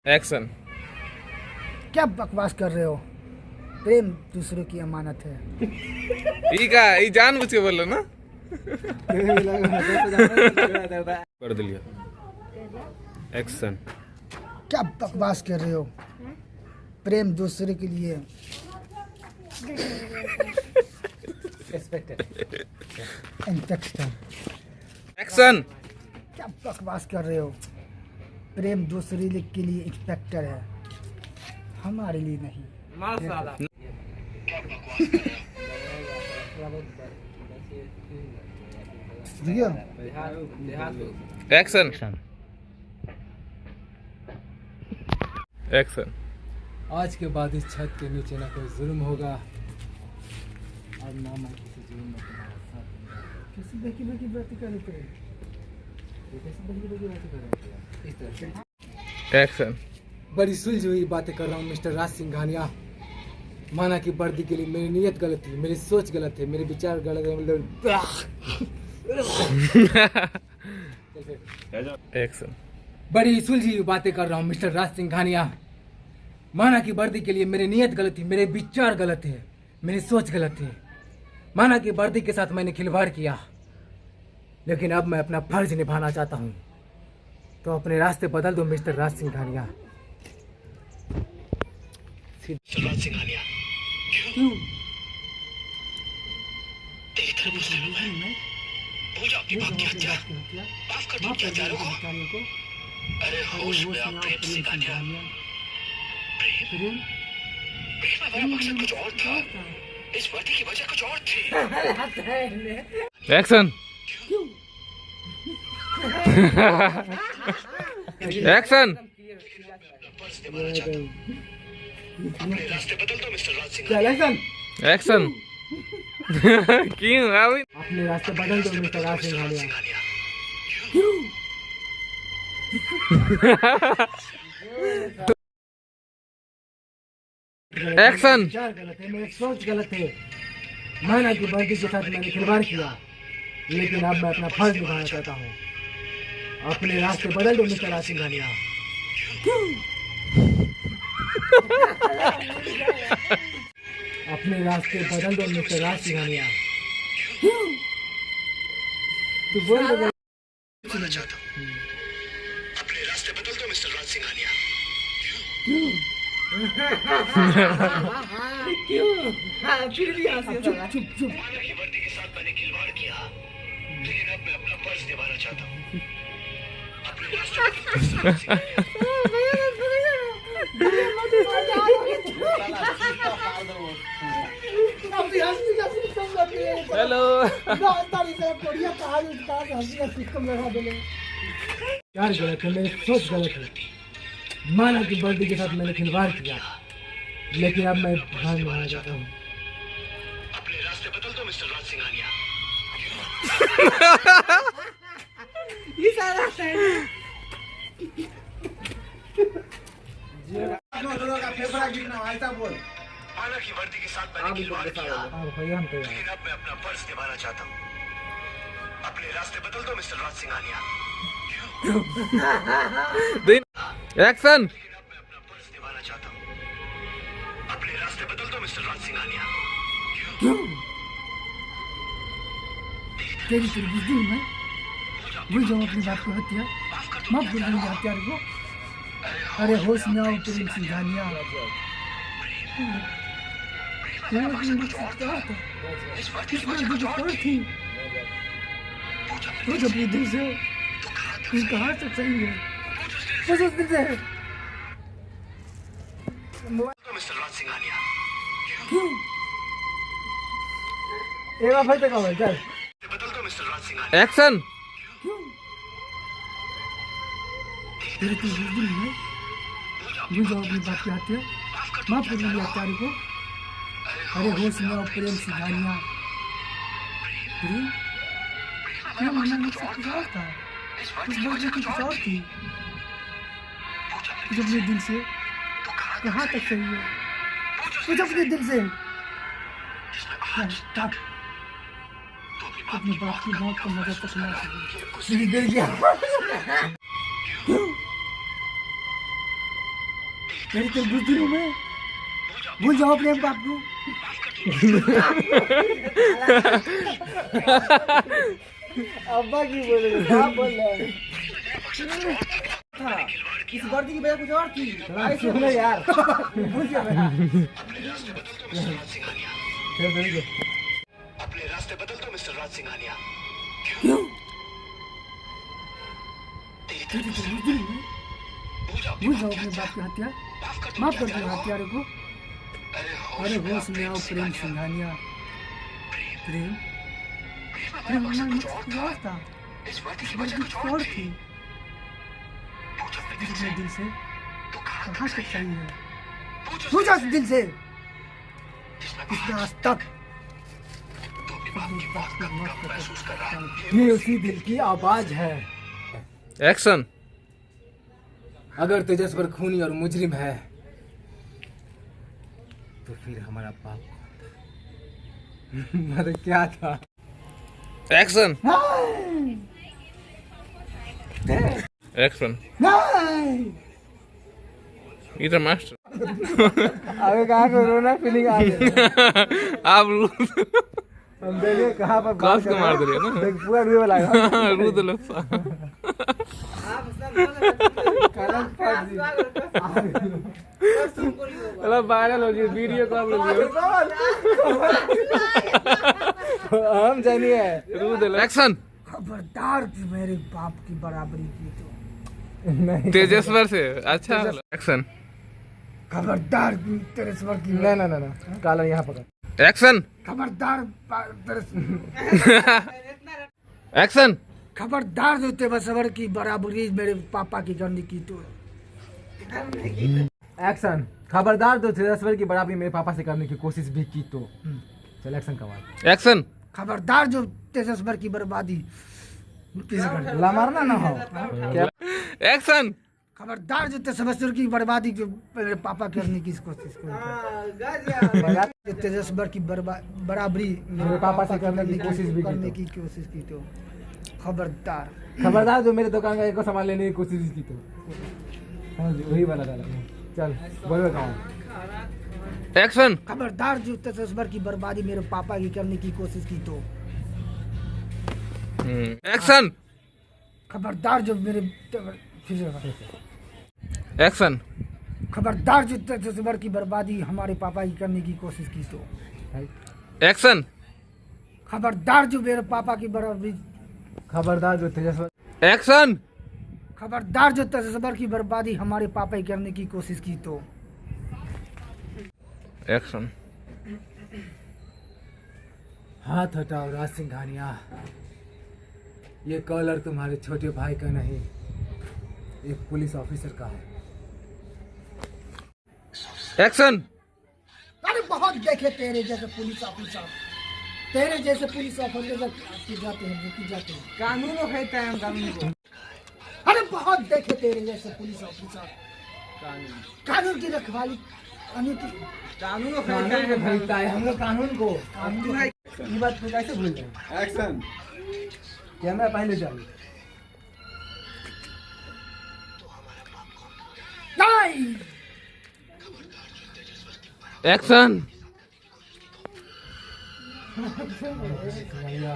Action. क्या बकवास कर रहे हो? प्रेम दूसरे की अमानत है। ई जानबूझ के बोल लो ना। कर दिलिए। एक्शन। क्या बकवास कर रहे हो? प्रेम दूसरे के लिए इंस्पेक्टर। एक्शन। क्या बकवास कर रहे हो? प्रेम दूसरे के लिए इंस्पेक्टर है, हमारे लिए नहीं। भैया एक्शन। एक्शन। आज के बाद इस छत के नीचे ना कोई जुल्म होगा और ना मैं किसी जुल्म में तुम्हारा साथ दूंगा। किसी बेकी बेकी बातें कर रहे थे। कैसी बड़ी बड़ी बातें कर रहे थे इस तरह से? एक्शन। बड़ी सुलझी हुई बातें कर रहा हूँ मिस्टर राज सिंघानिया। माना कि वर्दी के लिए मेरी नीयत गलत थी, मेरी सोच गलत है, मेरे विचार गलत है, मतलब एक्शन। बड़ी सुलझी हुई बातें कर रहा हूँ मिस्टर राज सिंघानिया। माना कि वर्दी के लिए मेरी नीयत गलत थी, मेरे विचार गलत है, मेरी सोच गलत थी। माना कि वर्दी के साथ मैंने खिलवाड़ किया, लेकिन अब मैं अपना फर्ज निभाना चाहता हूँ, तो अपने रास्ते बदल दो मिस्टर राज सिंघानिया। राज सिंघानिया क्यों? तेरी तरफ मुझसे भूल जाओ अपनी बाप की हत्या। माफ कर दो क्या चाह रहे हो? अरे होश में आओ प्रेम सिंघानिया। प्रेम हमारा मकसद कुछ और था, इस वर्दी की वजह कुछ और थी। एक्शन। एक्शन। अपने रास्ते बदल दो मिस्टर राज सिंघानिया। एक्शन। क्यों अभी? अपने रास्ते बदल दो मिस्टर राज सिंघानिया। एक्शन। विचार गलत है, मेरी सोच गलत है। माना कि वर्दी के साथ मैंने खिलवाड़ किया, लेकिन अब मैं अपना फर्ज निभाना चाहता हूँ। अपने रास्ते बदल दो मिस्टर राज सिंघानिया। अपने रास्ते बदल दो मिस्टर राज सिंघानिया। तू बोल दो। निभाना चाहता हूँ, अपने रास्ते बदल दो मिस्टर राज सिंघानिया। चुप चुप चुप। माना कि वर्दी के साथ मैंने खिलवाड़ किया, लेकिन अब मैं अपना फर्ज निभाना चाहता हूँ। अपने रास्ते बदल दो मिस्टर राज सिंघानिया। हेलो। यार गलत है, मेरी सोच गलत है। माना कि वर्दी के साथ मैंने खिलवाड़ किया, लेकिन अब मैं फर्ज निभाना चाहता हूँ। अपने रास्ते बदल दो मिस्टर राज सिंघानिया। माना कि वर्दी के साथ मैंने खिलवाड़ किया, भैया हम तैयार। लेकिन अब मैं अपना फर्ज निभाना चाहता हूँ। अपने रास्ते बदल दो मिस्टर राज सिंघानिया। एक्शन। लेकिन अब मैं अपना फर्ज निभाना चाहता हूँ। अपने रास्ते बदल दो मिस्टर राज सिंघानिया। तेरी तेरी बुद्धि में भूल जाओ अपनी बात को हत्या। माफ कर दो हत्यारे को। अरे होश में आओ प्रेम सिंघानिया। पूछ अपने दिल से, तू कहाँ तक सही है? बस उस दिल से मिस्टर राज सिंघानिया। क्यों? एक बार फिर तक आओ चल। बदल दो मिस्टर राज सिंघानिया। एक्शन। क्यों? तेरे तो बुद्धि में भूल जाओ अपनी बात की हत्या। माफ कर दो हत्यारे को। अरे होश में आओ प्रेम सिंघानिया। प्रेम क्या मना मुझसे कुछ और था, उस बच्चे की कुछ और थी। पूछ अपने दिल से, कहाँ तक सही है? पूछ अपने दिल से। अपनी बात की मौत को मदद तक ना सके। मेरी दिल क्या? क्यों? तेरी तो बुद्धि हूँ मैं, भूल जाओ अपने बाप को। अब्बा की बोल रहे हो, आप बोल रहे हैं। इस वर्दी की वजह कुछ और थी। सुनो यार, भूल गया मैं। अपने रास्ते बदल दो मिस्टर राज सिंघानिया। क्यों? तेरी तेरी तो बुद्धि हूँ मैं, भूल जाओ अपने बाप की हत्या, माफ कर दो हत्यारे को। अरे होश में आओ प्रेम सिंघानिया। प्रेम प्रेम और था, इस वर्दी की वर्दी वजह और थी। पूछ अपने दिल अपने दिल से तो कहाँ कहाँ तक सही है? पूछ पूछ उस दिल से, जिसमें कितना आज तक तू अपने बाप की बात कब कब महसूस कर रहा है। ये उसी दिल की आवाज है। एक्शन। अगर तेजस्वर खूनी और मुजरिम है तो फिर हमारा बाप कौन था? मतलब क्या था? एक्शन। नहीं एक्शन। नहीं, इधर मास्टर। अबे कहाँ को रोना फीलिंग आ गया। आप रू हम देखे कहाँ पर कस को मार दिया ना। देख पूरा रू लगा। रू दे लो। चलो वायरल हो गई वीडियो को आप लोग। हम जानिए। रू दे लो। एक्शन। खबरदार कि मेरे बाप की बराबरी की तो, नहीं तेजस्वर से अच्छा। एक्शन। खबरदार कि तेजस्वर की, ना ना ना ना, काला यहाँ पकड़। एक्शन। खबरदार एक्शन। खबरदार जो तेजस्वर की बराबरी मेरे पापा की करने की तो। एक्शन। खबरदार तो तेजस्वर की बराबरी मेरे पापा से करने की कोशिश भी की तो। चल एक्शन का बात। एक्शन। खबरदार जो तेजस्वर की बर्बादी किसी कर। ला मारना ना हो क्या? एक्शन। खबरदार जो तेजस्वर की बर्बादी जो मेरे पापा करने की कोशिश करो। तेजस्वर की बराबरी मेरे पापा से करने की कोशिश भी की तो खबरदार। खबरदार जो मेरे दुकान का एक को सामान लेने की कोशिश भी की तो। हाँ जी, वही वाला था। चल बोलो कहाँ। एक्शन। खबरदार जो तेजस्वर की बर्बादी मेरे पापा की करने की कोशिश की तो। एक्शन। खबरदार जो मेरे एक्शन। खबरदार जो तेजस्वर की बर्बादी हमारे पापा की करने की कोशिश की तो। एक्शन। खबरदार जो मेरे पापा की बराबरी। खबरदार जो तेजस्वर। एक्शन। खबरदार जो तेजस्वर की बर्बादी हमारे पापा की करने की कोशिश की तो। एक्शन। हाथ हटाओ राज सिंघानिया। ये कॉलर तुम्हारे छोटे भाई का नहीं, एक पुलिस ऑफिसर का है। एक्शन। अरे बहुत देखे तेरे जैसे पुलिस ऑफिसर, तेरे जैसे पुलिस ऑफिसर की जाते हैं। कानून को कहता है हम कानून को। अरे बहुत देखे तेरे जैसे पुलिस ऑफिसर, कानून की रखवाली कानून को कहता है हम लोग कानून को। ये बात को कैसे भूल गए? एक्शन। कैमरा पहले चाहिए। नहीं। एक्शन। भैया,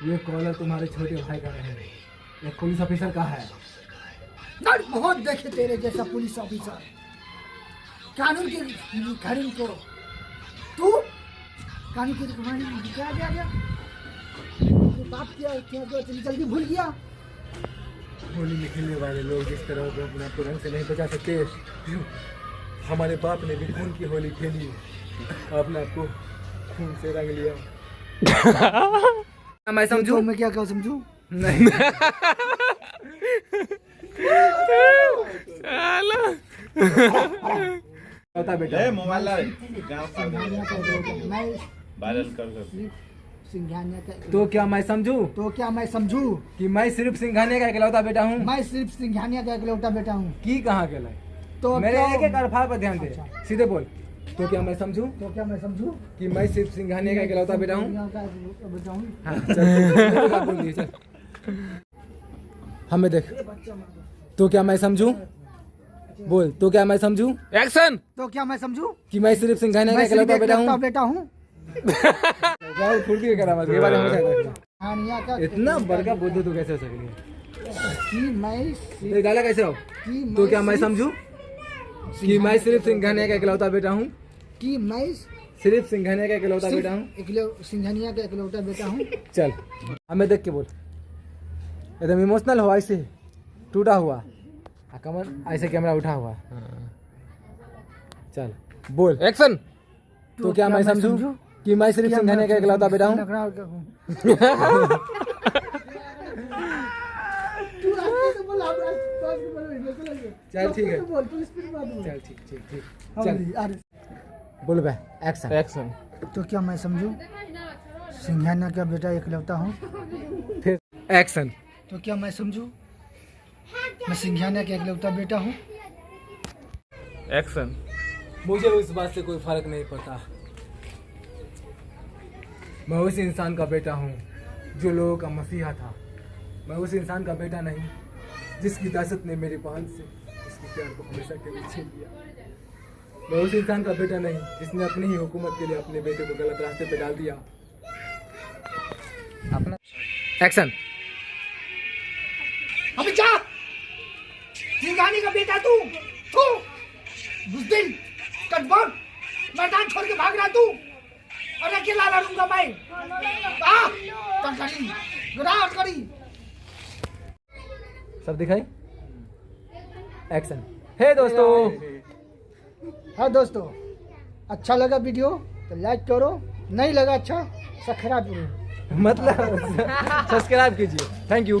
ये कॉलर तुम्हारे छोटे भाई का नहीं, एक पुलिस ऑफिसर का है। अरे बहुत देखे तेरे जैसा पुलिस ऑफिसर, कानून की खरीद को तू कानून की रखवाली क्या गया बात क्या जल्दी भूल गया। होली में खेलने वाले लोग जिस तरह को अपना रंग से नहीं बचा सकते, हमारे बाप ने भी खून की होली खेली, अपने आप को खून से रंग लिया। मैं समझू, मैं क्या समझू? नहीं बता बेटा। मोबाइल वायरल कर सिंघानिया का तो क्या मैं समझू कि मैं सिर्फ सिंघानिया का इकलौता बेटा हूँ? मैं सिर्फ सिंघानिया का इकलौता बेटा हूँ। की कहाँ के लाए? तो मेरे क्या- एक एक अल्फाज पर ध्यान दे, अच्छा। सीधे बोल। तो क्या मैं समझू कि मैं सिर्फ सिंघानिया का इकलौता बेटा हूँ? हाँ, चल, बोल दिए, चल। हमें देख। तो क्या मैं समझू बोल तो क्या मैं समझूं एक्शन। तो क्या मैं समझूं कि मैं सिर्फ सिंघानिया का मैं सिर्फ इकलौता एक बेटा हूँ। बेटा हूँ। बहुत फुर्ती करा मत, ये बारे में समझा। कहानियाँ का इतना बड़का बुद्धू तो कैसे हो सकती है? कि मैं ये गाला कैसे हो? कि तो क्या मैं सिर्फ- समझूं कि मैं सिर्फ सिंघानिया का इकलौता बेटा हूँ? कि मैं सिर्फ सिंघानिया का इकलौता बेटा हूँ। सिंघानिया का इकलौता बेटा हूँ। चल हमें देख के बोल, एकदम इमोशनल हुआ, ऐसे टूटा हुआ कमर, ऐसे कैमरा उठा हुआ। चल बोल एक्शन। तो क्या मैं समझूं कि मैं सिर्फ सिंघानिया का इकलौता बेटा हूँ? चल ठीक है, चल ठीक ठीक ठीक, चल बोल बे एक्शन। एक्शन। तो क्या मैं समझूं सिंघानिया का बेटा इकलौता हूँ। फिर एक्शन। तो क्या मैं समझूं मैं सिंघानिया का इकलौता बेटा हूँ। एक्शन। मुझे उस बात से कोई फर्क नहीं पड़ता। मैं उस इंसान का बेटा हूँ जो लोगों का मसीहा था। मैं उस इंसान का बेटा नहीं जिसकी दहशत ने मेरी बहन से उसके प्यार को हमेशा के लिए छीन लिया। मैं उस इंसान का बेटा नहीं जिसने अपनी ही हुकूमत के लिए अपने बेटे को गलत रास्ते पे डाल दिया। अपना एक्शन। अबे जा सिंघानिया का बेटा तू बुज़दिल कटबर मैदान छोड़ के भाग रहा तू और अकेला लड़ूंगा मैं। करी गुनाह करी। सब दिखाई एक्शन। हे दोस्तों, हाँ दोस्तों, अच्छा लगा वीडियो तो लाइक करो, नहीं लगा अच्छा सब्सक्राइब करो। मतलब सब्सक्राइब कीजिए। Thank you.